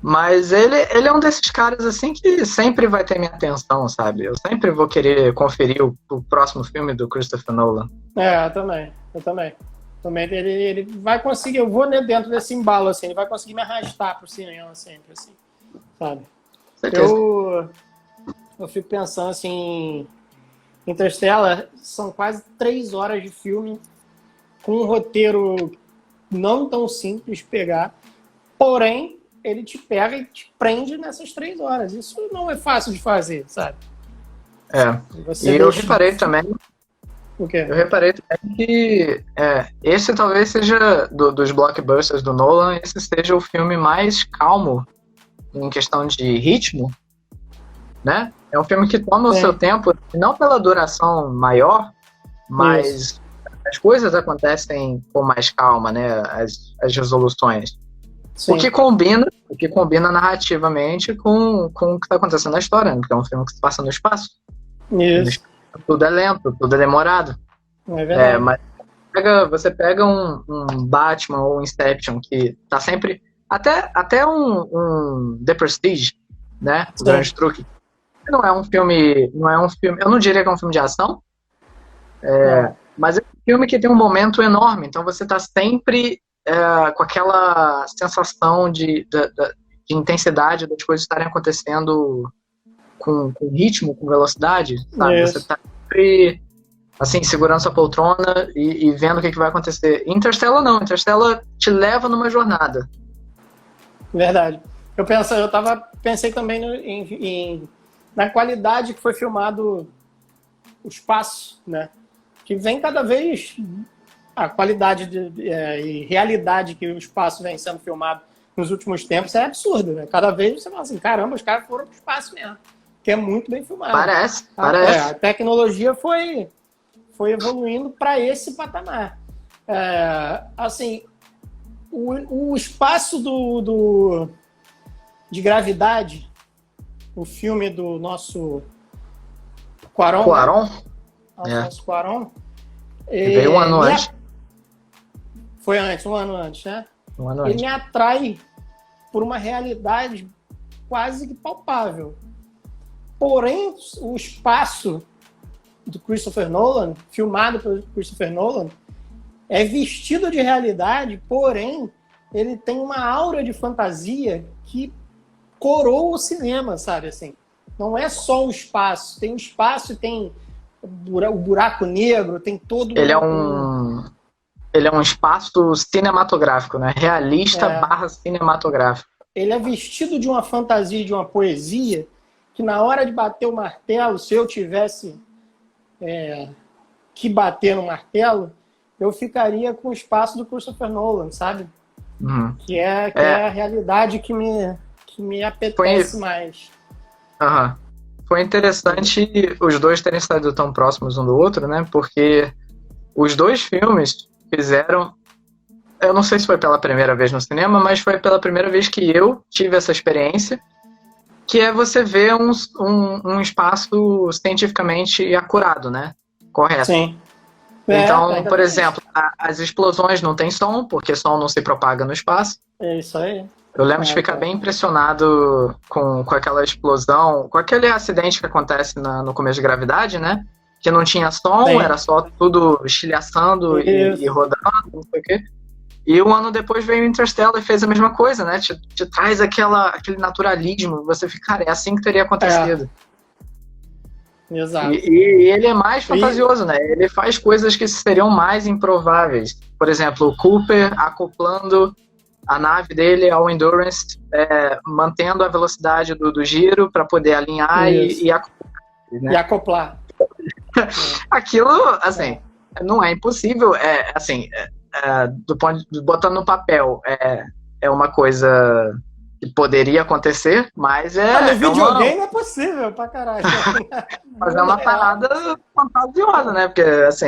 A: Mas ele é um desses caras, assim, que sempre vai ter minha atenção, sabe? Eu sempre vou querer conferir o próximo filme do Christopher Nolan.
B: Eu também. Ele vai conseguir, eu vou dentro desse embalo, assim, ele vai conseguir me arrastar pro cinema sempre, assim, sabe? Eu fico pensando, assim, Interstellar são quase 3 horas de filme com um roteiro não tão simples de pegar, porém, ele te pega e te prende nessas 3 horas. Isso não é fácil de fazer, sabe?
A: Eu reparei também.
B: O quê?
A: Eu reparei também que esse talvez seja, dos blockbusters do Nolan, esse seja o filme mais calmo em questão de ritmo, né? É um filme que toma o seu tempo, não pela duração maior, mas as coisas acontecem com mais calma, né? As resoluções. Sim. O que combina narrativamente com o que está acontecendo na história, né? Porque é um filme que se passa no espaço.
B: Isso.
A: Tudo é lento, tudo é demorado.
B: É verdade.
A: Mas você pega um Batman ou um Inception que tá sempre... Até um The Prestige, né? O Grande Truque. Não é um filme... Eu não diria que é um filme de ação. Mas é um filme que tem um momento enorme. Então você tá sempre com aquela sensação de intensidade das coisas estarem acontecendo com ritmo, com velocidade, sabe? Você tá sempre, assim, segurando sua poltrona e vendo o que vai acontecer. Interstellar não. Interstellar te leva numa jornada.
B: Verdade. Eu pensei também na qualidade que foi filmado o espaço, né? Que vem cada vez... A qualidade e realidade que o espaço vem sendo filmado nos últimos tempos é absurdo, né? Cada vez você fala assim, caramba, os caras foram pro espaço mesmo. Que é muito bem filmado.
A: Parece.
B: A tecnologia foi evoluindo para esse patamar. Assim, o espaço de gravidade, o filme do nosso Cuarón. Nosso Cuarón.
A: Veio um ano antes.
B: Foi um ano antes, né?
A: Um ano
B: Ele
A: antes.
B: me atrai por uma realidade quase que palpável. Porém, o espaço do Christopher Nolan, filmado pelo Christopher Nolan, é vestido de realidade, porém, ele tem uma aura de fantasia que coroa o cinema, sabe, assim. Não é só o espaço, tem o espaço e tem o buraco negro, tem todo...
A: Ele é um espaço cinematográfico, né? Realista / cinematográfico.
B: Ele é vestido de uma fantasia, de uma poesia, que na hora de bater o martelo, se eu tivesse que bater no martelo, eu ficaria com o espaço do Christopher Nolan, sabe?
A: Uhum.
B: Que é a realidade que me apetece mais.
A: Uhum. Foi interessante os dois terem estado tão próximos um do outro, né? Porque os dois filmes fizeram... Eu não sei se foi pela primeira vez no cinema, mas foi pela primeira vez que eu tive essa experiência, que é você ver um espaço cientificamente acurado, né? Correto.
B: Sim.
A: Então, por exemplo, as explosões não tem som, porque som não se propaga no espaço.
B: É isso aí.
A: Eu lembro de ficar bem impressionado com aquela explosão, com aquele acidente que acontece no começo de Gravidade, né? Que não tinha som,
B: Sim.
A: Era só tudo estilhaçando e rodando, não sei o quê. E um ano depois veio o Interstellar e fez a mesma coisa, né? Te traz aquele naturalismo. Você fica, cara, é assim que teria acontecido.
B: Exato.
A: E ele é mais fantasioso, né? Ele faz coisas que seriam mais improváveis. Por exemplo, o Cooper acoplando a nave dele ao Endurance, mantendo a velocidade do giro para poder alinhar e acoplar. Né?
B: E acoplar.
A: Aquilo, assim, não é impossível. Botando no papel, é uma coisa que poderia acontecer, mas
B: no videogame é possível pra caralho.
A: Mas é uma parada fantasiosa, né? Porque, assim,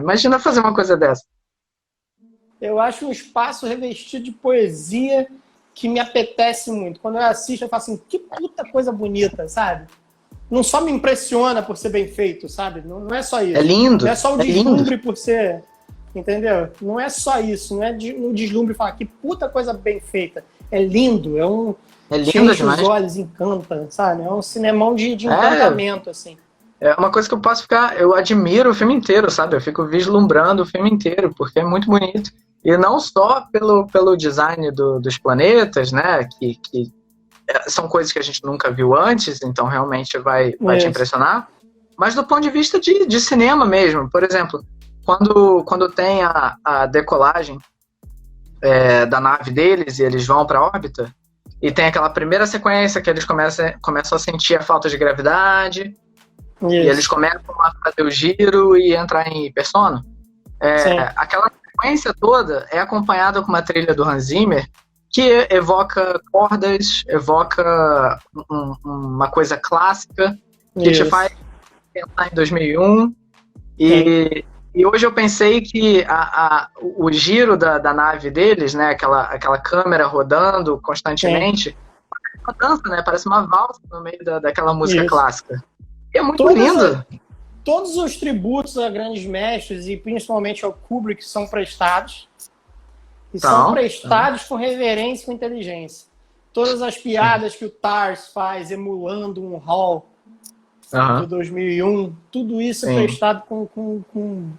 A: imagina fazer uma coisa dessa.
B: Eu acho um espaço revestido de poesia que me apetece muito. Quando eu assisto, eu falo assim, que puta coisa bonita, sabe? Não só me impressiona por ser bem feito, sabe? Não é só isso.
A: É lindo.
B: Não é só o deslumbre por ser... Entendeu? Não é só isso. Não é no deslumbre falar que puta coisa bem feita. É lindo.
A: É lindo demais.
B: Os olhos, encanta, sabe? É um cinemão de encantamento, assim.
A: É uma coisa que eu posso ficar... Eu admiro o filme inteiro, sabe? Eu fico vislumbrando o filme inteiro, porque é muito bonito. E não só pelo design dos planetas, né? Que são coisas que a gente nunca viu antes, então realmente vai te impressionar. Mas do ponto de vista de cinema mesmo. Por exemplo, quando tem a decolagem da nave deles e eles vão para a órbita, e tem aquela primeira sequência que eles começam a sentir a falta de gravidade, e eles começam a fazer o giro e entrar em hipersono. Aquela sequência toda é acompanhada com uma trilha do Hans Zimmer que evoca cordas, evoca uma coisa clássica que te faz pensar em 2001. E hoje eu pensei que o giro da nave deles, né, aquela câmera rodando constantemente, parece uma dança, né, parece uma valsa no meio daquela música clássica. E é muito lindo.
B: Todos os tributos a grandes mestres e principalmente ao Kubrick são prestados. E são prestados com reverência e com inteligência. Todas as piadas que o Tars faz emulando um Hall de 2001, tudo isso é prestado com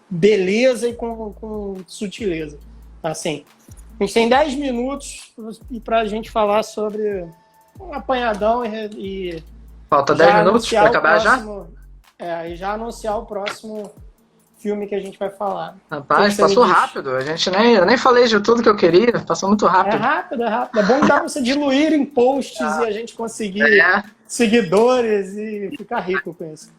B: beleza e com sutileza. Assim, a gente tem 10 minutos para a gente falar sobre um apanhadão e
A: falta 10 minutos para acabar já?
B: E já anunciar o próximo filme que a gente vai falar.
A: Rapaz, passou rápido. Eu nem falei de tudo que eu queria, passou muito rápido.
B: É rápido. É bom dar você diluir em posts e a gente conseguir seguidores e ficar rico com isso.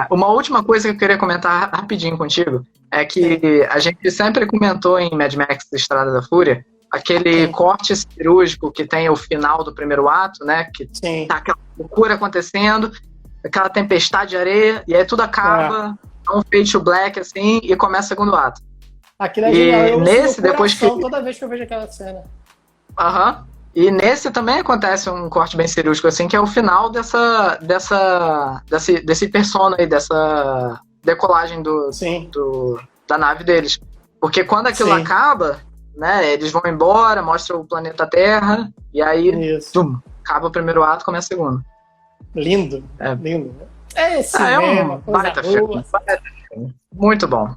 A: Uma última coisa que eu queria comentar rapidinho contigo é que a gente sempre comentou em Mad Max Estrada da Fúria aquele corte cirúrgico que tem o final do primeiro ato, né? Que tá aquela loucura acontecendo, aquela tempestade de areia, e aí tudo acaba, um fade to black, assim, e começa o segundo ato.
B: Aquilo é genial.
A: Nesse, depois que...
B: toda vez que eu vejo aquela cena.
A: E nesse também acontece um corte bem cirúrgico, assim, que é o final desse persona aí, dessa decolagem da nave deles. Porque quando aquilo acaba, né, eles vão embora, mostra o planeta Terra, e aí acaba o primeiro ato, começa o segundo.
B: Lindo, lindo. É cinema,
A: um baita filme. Muito bom.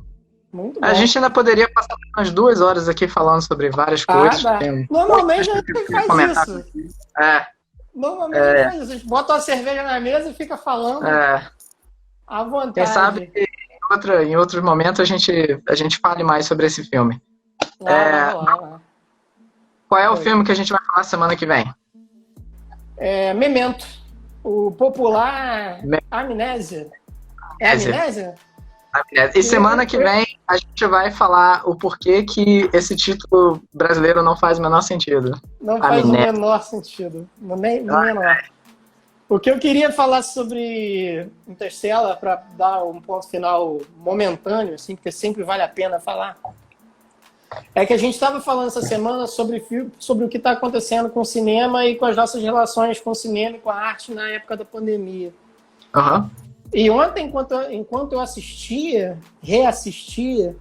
B: Muito bom.
A: A gente ainda poderia passar umas 2 horas aqui falando sobre várias coisas.
B: Normalmente a gente faz isso. Normalmente a gente faz isso. A gente bota uma cerveja na mesa e fica falando à vontade.
A: Quem sabe em outros momentos a gente fale mais sobre esse filme. Qual é o filme que a gente vai falar semana que vem?
B: Memento. O popular Amnésia. É Amnésia?
A: E semana que vem a gente vai falar o porquê que esse título brasileiro não faz o menor sentido.
B: Não faz o menor sentido. Nem menor. O que eu queria falar sobre Interstellar, para dar um ponto final momentâneo, assim, porque sempre vale a pena falar, é que a gente estava falando essa semana sobre o que está acontecendo com o cinema e com as nossas relações com o cinema e com a arte na época da pandemia. E ontem, enquanto eu reassistia,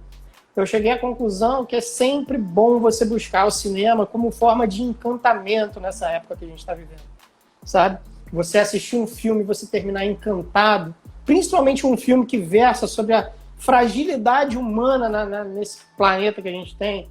B: eu cheguei à conclusão que é sempre bom você buscar o cinema como forma de encantamento nessa época que a gente está vivendo, sabe? Você assistir um filme e você terminar encantado, principalmente um filme que versa sobre a fragilidade humana nesse planeta que a gente tem,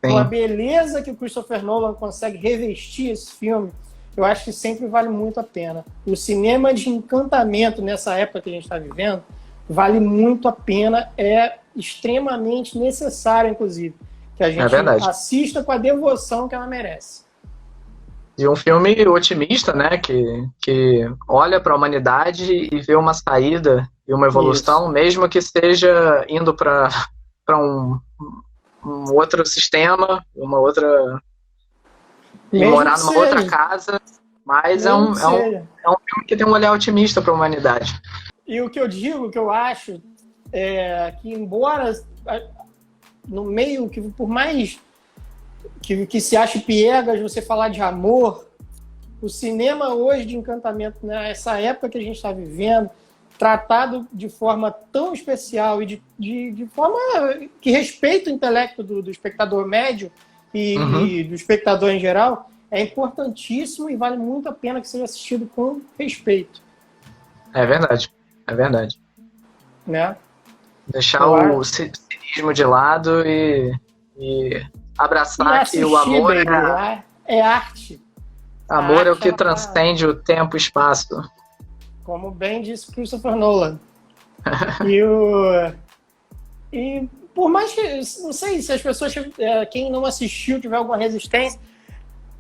B: com a beleza que o Christopher Nolan consegue revestir esse filme, eu acho que sempre vale muito a pena. O cinema de encantamento nessa época que a gente está vivendo vale muito a pena, é extremamente necessário, inclusive, que a gente assista com a devoção que ela merece.
A: De um filme otimista, né, que olha para a humanidade e vê uma saída e uma evolução, mesmo que esteja indo para um outro sistema, uma outra... e morar numa outra casa, mas é um filme que tem um olhar otimista para a humanidade.
B: E o que eu digo, o que eu acho, é que embora no meio, que por mais que se ache piegas você falar de amor, o cinema hoje de encantamento, nessa época que a gente está vivendo, tratado de forma tão especial e de forma que respeita o intelecto do espectador médio e do espectador em geral, é importantíssimo e vale muito a pena que seja assistido com respeito.
A: É verdade.
B: Né?
A: Deixar o cinismo de lado e abraçar que o amor
B: é arte.
A: Amor é o que transcende o tempo e espaço.
B: Como bem disse Christopher Nolan. E por mais que, não sei se as pessoas, quem não assistiu, tiver alguma resistência,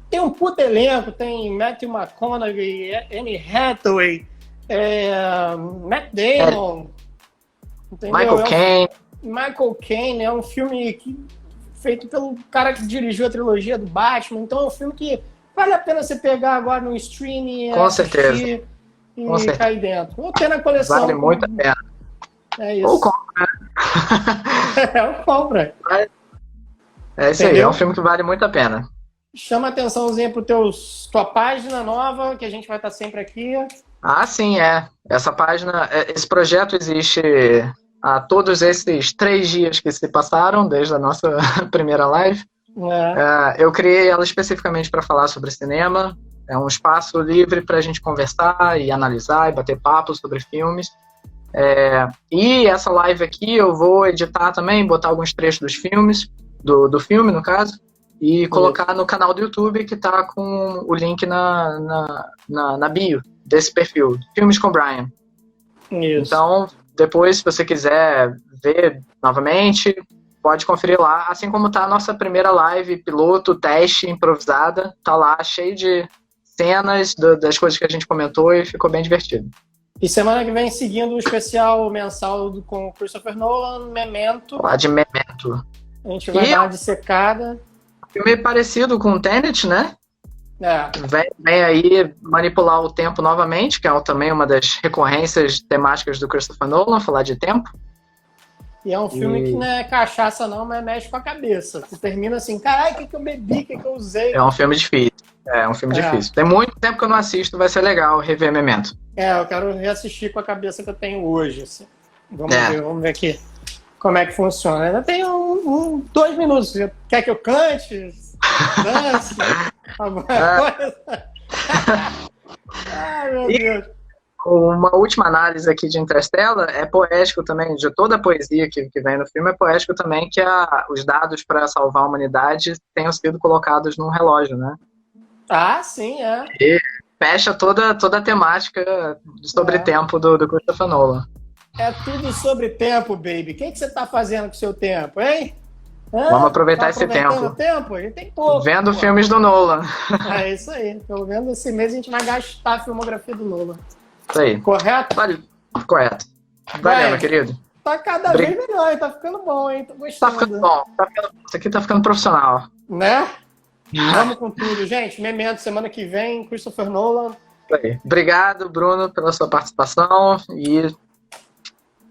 B: tem um puto elenco, tem Matthew McConaughey, Anne Hathaway, Matt Damon, Michael Caine, é um filme feito pelo cara que dirigiu a trilogia do Batman, então é um filme que vale a pena você pegar agora no streaming
A: assistir
B: e cair dentro. Ou ter na coleção.
A: Vale muito a pena.
B: É isso.
A: Ou compra.
B: Ou compra.
A: É isso. Entendeu? Aí, é um filme que vale muito a pena.
B: Chama atençãozinha pro tua página nova, que a gente vai estar sempre aqui.
A: Ah, sim, Essa página, esse projeto existe há todos esses 3 dias que se passaram, desde a nossa primeira live. Eu criei ela especificamente para falar sobre cinema. É um espaço livre para a gente conversar e analisar e bater papo sobre filmes. E essa live aqui eu vou editar também, botar alguns trechos dos filmes, do filme, no caso, e colocar no canal do YouTube, que está com o link na bio desse perfil, Filmes com Brian.
B: Isso.
A: Então, depois, se você quiser ver novamente, pode conferir lá, assim como tá a nossa primeira live, piloto, teste, improvisada, tá lá, cheio de cenas das coisas que a gente comentou e ficou bem divertido.
B: E semana que vem, seguindo o especial mensal com o Christopher Nolan, Memento.
A: Lá de Memento.
B: A gente vai dar uma dissecada.
A: Filme parecido com o Tenet, né? Vem aí manipular o tempo novamente, que é também uma das recorrências temáticas do Christopher Nolan, falar de tempo.
B: E é um filme que não é cachaça não, mas mexe com a cabeça. Você termina assim, caralho, o que eu bebi, o que eu usei?
A: É um filme difícil. Difícil. Tem muito tempo que eu não assisto, vai ser legal rever Memento.
B: Eu quero reassistir com a cabeça que eu tenho hoje. Assim. Vamos ver aqui como é que funciona. Ainda tem 2 minutos. Quer que eu cante? Dance? Alguma coisa? Ai, meu
A: E
B: Deus.
A: uma última análise aqui de Interstellar, é poético também, de toda a poesia que vem no filme, é poético também que os dados para salvar a humanidade tenham sido colocados num relógio, né?
B: Ah, sim, é.
A: E fecha toda a temática sobre
B: É.
A: tempo do Christopher Nolan.
B: É tudo sobre tempo, baby. O que, que você tá fazendo com o seu tempo, hein? Hã?
A: Vamos aproveitar
B: Tá
A: esse
B: aproveitando
A: tempo.
B: o tempo? A gente tem pouco.
A: Vendo
B: pô.
A: filmes do Nolan.
B: É isso aí. Pelo menos esse mês a gente vai gastar a filmografia do Nolan.
A: Isso aí.
B: Correto?
A: Vale. Correto. Valeu,
B: Vai.
A: meu querido.
B: Tá cada vez melhor, hein? Tá ficando bom, hein? Tô
A: Tá
B: gostando.
A: ficando bom. Isso aqui tá ficando profissional.
B: Né? Vamos com tudo. Gente, Memento, semana que vem, Christopher Nolan.
A: Isso aí. Obrigado, Bruno, pela sua participação. E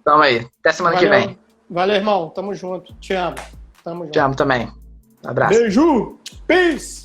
A: tamo aí. Até semana que vem.
B: Valeu, irmão. Tamo junto. Te amo. Tamo junto.
A: Te amo também. Um abraço.
B: Beijo. Peace.